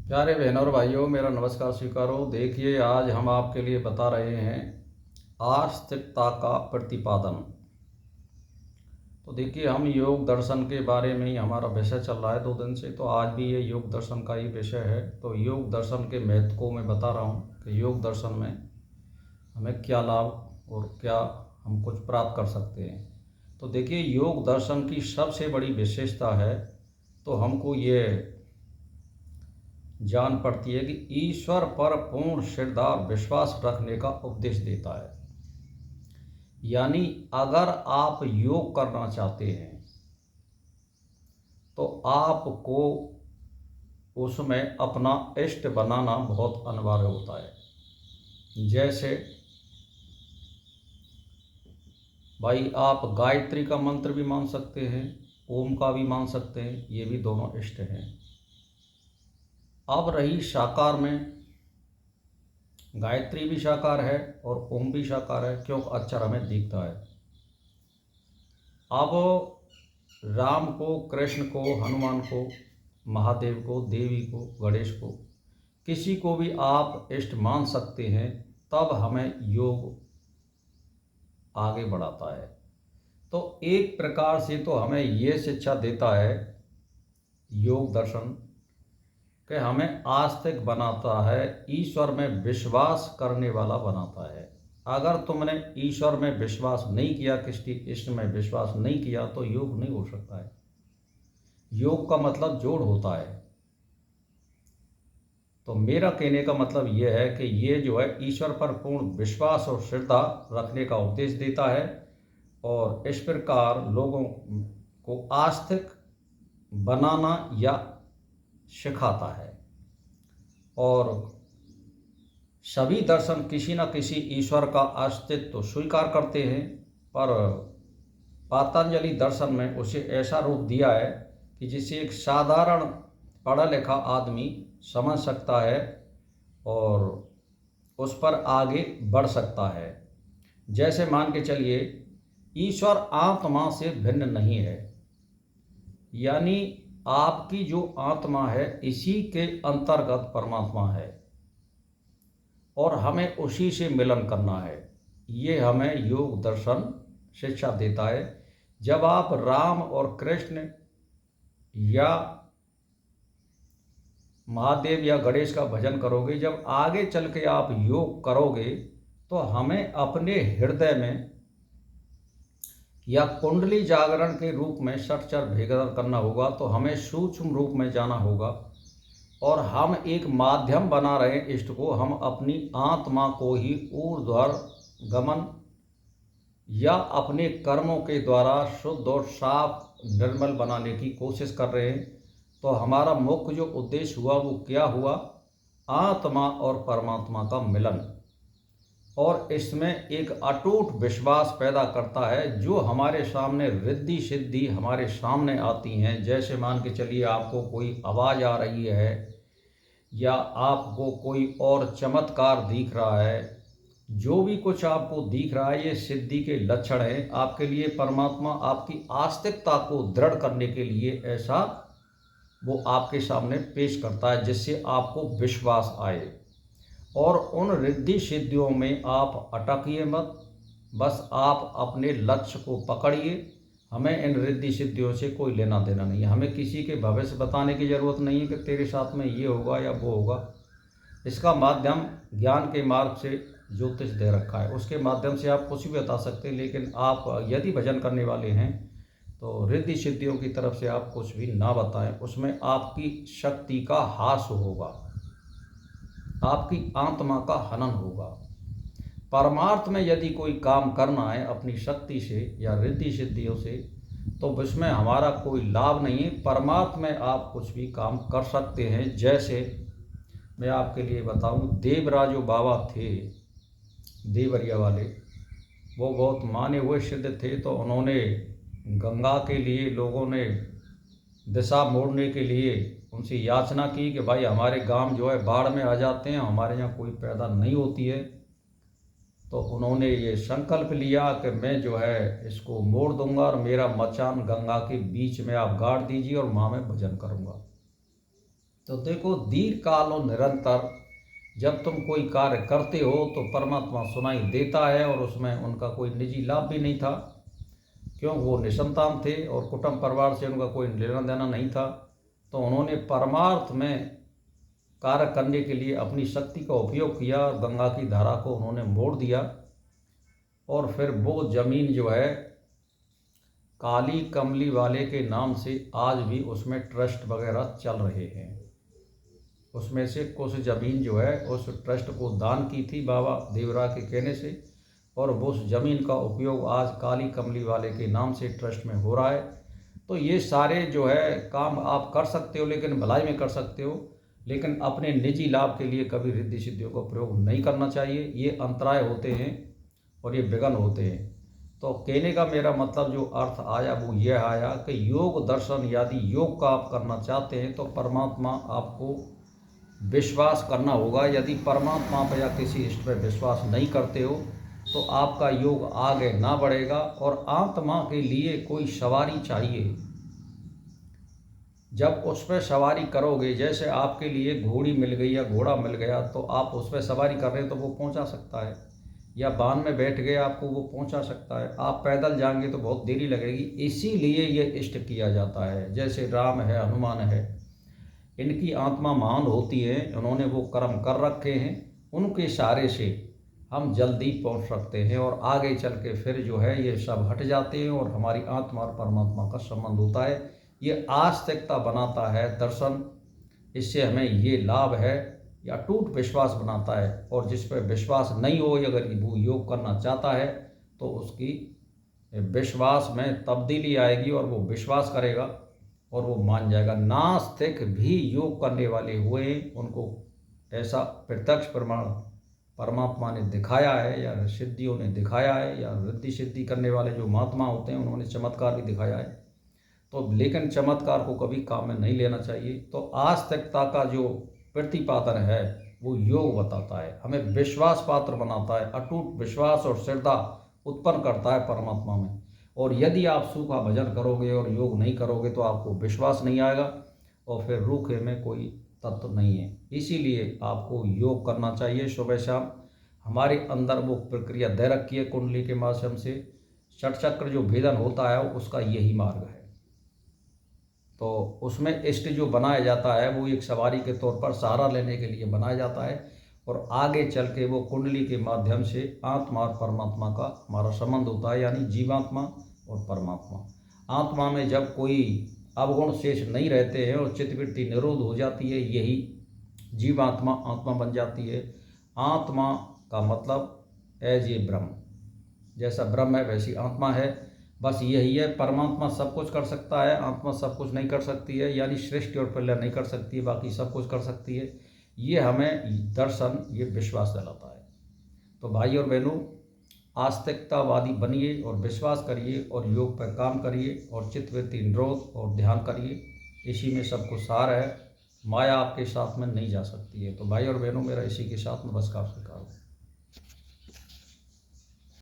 प्यारे बहनों और भाइयों, मेरा नमस्कार स्वीकारो। देखिए, आज हम आपके लिए बता रहे हैं आस्तिकता का प्रतिपादन। तो देखिए, हम योग दर्शन के बारे में ही हमारा विषय चल रहा है 2 दिन से, तो आज भी ये योग दर्शन का ही विषय है। तो योग दर्शन के महत्व को मैं बता रहा हूँ कि योग दर्शन में हमें क्या लाभ और क्या हम कुछ प्राप्त कर सकते हैं। तो देखिए, योग दर्शन की सबसे बड़ी विशेषता है तो हमको ये जान पड़ती है कि ईश्वर पर पूर्ण श्रद्धा और विश्वास रखने का उपदेश देता है। यानी अगर आप योग करना चाहते हैं तो आपको उसमें अपना इष्ट बनाना बहुत अनिवार्य होता है। जैसे भाई, आप गायत्री का मंत्र भी मान सकते हैं, ओम का भी मान सकते हैं, ये भी दोनों इष्ट हैं। अब रही साकार में, गायत्री भी साकार है और ओम भी साकार है, क्योंकि अक्षर हमें दिखता है। अब राम को, कृष्ण को, हनुमान को, महादेव को, देवी को, गणेश को, किसी को भी आप इष्ट मान सकते हैं, तब हमें योग आगे बढ़ाता है। तो एक प्रकार से तो हमें ये शिक्षा देता है योग दर्शन कि हमें आस्तिक बनाता है, ईश्वर में विश्वास करने वाला बनाता है। अगर तुमने ईश्वर में विश्वास नहीं किया, किसी इष्ट में विश्वास नहीं किया, तो योग नहीं हो सकता है। योग का मतलब जोड़ होता है। तो मेरा कहने का मतलब यह है कि ये जो है ईश्वर पर पूर्ण विश्वास और श्रद्धा रखने का उपदेश देता है और इस प्रकार लोगों को आस्तिक बनाना या सिखाता है। और सभी दर्शन किसी न किसी ईश्वर का अस्तित्व स्वीकार करते हैं, पर पतंजलि दर्शन में उसे ऐसा रूप दिया है कि जिसे एक साधारण पढ़ा लिखा आदमी समझ सकता है और उस पर आगे बढ़ सकता है। जैसे मान के चलिए, ईश्वर आत्मा से भिन्न नहीं है। यानी आपकी जो आत्मा है, इसी के अंतर्गत परमात्मा है और हमें उसी से मिलन करना है। ये हमें योग दर्शन शिक्षा देता है। जब आप राम और कृष्ण या महादेव या गणेश का भजन करोगे, जब आगे चल के आप योग करोगे, तो हमें अपने हृदय में या कुंडली जागरण के रूप में षटचर भेदन करना होगा। तो हमें सूक्ष्म रूप में जाना होगा और हम एक माध्यम बना रहे हैं इष्ट को। हम अपनी आत्मा को ही ऊर्ध्वर गमन या अपने कर्मों के द्वारा शुद्ध और साफ निर्मल बनाने की कोशिश कर रहे हैं। तो हमारा मुख्य जो उद्देश्य हुआ वो क्या हुआ? आत्मा और परमात्मा का मिलन। और इसमें एक अटूट विश्वास पैदा करता है, जो हमारे सामने रिद्धि सिद्धि हमारे सामने आती हैं। जैसे मान के चलिए, आपको कोई आवाज़ आ रही है या आपको कोई और चमत्कार दिख रहा है, जो भी कुछ आपको दिख रहा है, ये सिद्धि के लक्षण हैं। आपके लिए परमात्मा आपकी आस्तिकता को दृढ़ करने के लिए ऐसा वो आपके सामने पेश करता है, जिससे आपको विश्वास आए। और उन रिद्धि सिद्धियों में आप अटकिए मत, बस आप अपने लक्ष्य को पकड़िए। हमें इन रिद्धि सिद्धियों से कोई लेना देना नहीं है। हमें किसी के भविष्य बताने की ज़रूरत नहीं है कि तेरे साथ में ये होगा या वो होगा। इसका माध्यम ज्ञान के मार्ग से ज्योतिष दे रखा है, उसके माध्यम से आप कुछ भी बता सकते हैं। लेकिन आप यदि भजन करने वाले हैं तो रिद्धि सिद्धियों की तरफ से आप कुछ भी ना बताएं, उसमें आपकी शक्ति का ह्रास होगा, आपकी आत्मा का हनन होगा। परमार्थ में यदि कोई काम करना है अपनी शक्ति से या रिद्धि सिद्धियों से, तो उसमें हमारा कोई लाभ नहीं है। परमार्थ में आप कुछ भी काम कर सकते हैं। जैसे मैं आपके लिए बताऊं, देवराजो बाबा थे देवरिया वाले, वो बहुत माने हुए सिद्ध थे। तो उन्होंने गंगा के लिए, लोगों ने दिशा मोड़ने के लिए उनसे याचना की कि भाई, हमारे गांव जो है बाढ़ में आ जाते हैं, हमारे यहाँ कोई पैदा नहीं होती है। तो उन्होंने ये संकल्प लिया कि मैं जो है इसको मोड़ दूंगा और मेरा मचान गंगा के बीच में आप गाड़ दीजिए और वहाँ मैं भजन करूँगा। तो देखो, दीर्घ काल और निरंतर जब तुम कोई कार्य करते हो तो परमात्मा सुनाई देता है, और उसमें उनका कोई निजी लाभ भी नहीं था, क्यों, वो निसंतान थे और कुटुंब परिवार से उनका कोई लेना देना नहीं था। तो उन्होंने परमार्थ में कार्य करने के लिए अपनी शक्ति का उपयोग किया, गंगा की धारा को उन्होंने मोड़ दिया, और फिर वो जमीन जो है काली कमली वाले के नाम से आज भी उसमें ट्रस्ट वगैरह चल रहे हैं। उसमें से कुछ ज़मीन जो है उस ट्रस्ट को दान की थी बाबा देवरा के कहने से, और वो उस ज़मीन का उपयोग आज काली कमली वाले के नाम से ट्रस्ट में हो रहा है। तो ये सारे जो है काम आप कर सकते हो, लेकिन भलाई में कर सकते हो, लेकिन अपने निजी लाभ के लिए कभी रिद्धि सिद्धियों का प्रयोग नहीं करना चाहिए। ये अंतराय होते हैं और ये विघ्न होते हैं। तो कहने का मेरा मतलब जो अर्थ आया वो यह आया कि योग दर्शन यदि योग का आप करना चाहते हैं तो परमात्मा आपको विश्वास करना होगा। यदि परमात्मा पर या किसी इष्ट पर विश्वास नहीं करते हो तो आपका योग आगे ना बढ़ेगा, और आत्मा के लिए कोई सवारी चाहिए। जब उस पर सवारी करोगे, जैसे आपके लिए घोड़ी मिल गई या घोड़ा मिल गया तो आप उस पर सवारी कर रहे हो तो वो पहुंचा सकता है, या वाहन में बैठ गए आपको वो पहुंचा सकता है। आप पैदल जाएंगे तो बहुत देरी लगेगी। इसीलिए ये इष्ट किया जाता है। जैसे राम है, हनुमान है, इनकी आत्मा महान होती है, उन्होंने वो कर्म कर रखे हैं, उनके सहारे से हम जल्दी पहुंच सकते हैं, और आगे चल के फिर जो है ये सब हट जाते हैं और हमारी आत्मा और परमात्मा का संबंध होता है। ये आस्तिकता बनाता है दर्शन, इससे हमें ये लाभ है, या अटूट विश्वास बनाता है। और जिस पर विश्वास नहीं हो, अगर वो योग करना चाहता है तो उसकी विश्वास में तब्दीली आएगी और वो विश्वास करेगा और वो मान जाएगा। नास्तिक भी योग करने वाले हुए, उनको ऐसा प्रत्यक्ष प्रमाण परमात्मा ने दिखाया है, या सिद्धियों ने दिखाया है, या रिद्धि सिद्धि करने वाले जो महात्मा होते हैं उन्होंने चमत्कार भी दिखाया है। तो लेकिन चमत्कार को कभी काम में नहीं लेना चाहिए। तो आस्तिकता का जो प्रतिपादन है वो योग बताता है, हमें विश्वास पात्र बनाता है, अटूट विश्वास और श्रद्धा उत्पन्न करता है परमात्मा में। और यदि आप सूखा भजन करोगे और योग नहीं करोगे तो आपको विश्वास नहीं आएगा, और फिर रूखे में कोई तत्व नहीं है। इसीलिए आपको योग करना चाहिए सुबह शाम। हमारे अंदर वो प्रक्रिया दे रखी है कुंडली के माध्यम से। षट चक्र जो भेदन होता है उसका यही मार्ग है। तो उसमें इष्ट जो बनाया जाता है वो एक सवारी के तौर पर सहारा लेने के लिए बनाया जाता है, और आगे चल के वो कुंडली के माध्यम से आत्मा और परमात्मा का हमारा संबंध होता है, यानी जीवात्मा और परमात्मा। आत्मा में जब कोई अवगुण शेष नहीं रहते हैं और चित्तवृत्ति निरोध हो जाती है, यही जीवात्मा आत्मा बन जाती है। आत्मा का मतलब एज ए ब्रह्म, जैसा ब्रह्म है वैसी आत्मा है, बस यही है। परमात्मा सब कुछ कर सकता है, आत्मा सब कुछ नहीं कर सकती है, यानी सृष्टि और प्रलय नहीं कर सकती है, बाकी सब कुछ कर सकती है। ये हमें दर्शन, ये विश्वास दिलाता है। तो भाई और बहनों, आस्तिकतावादी बनिए और विश्वास करिए और योग पर काम करिए और चित्तवृत्ति निरोध और ध्यान करिए। इसी में सब कुछ सार है। माया आपके साथ में नहीं जा सकती है। तो भाई और बहनों, मेरा इसी के साथ नमस्कार स्वीकार।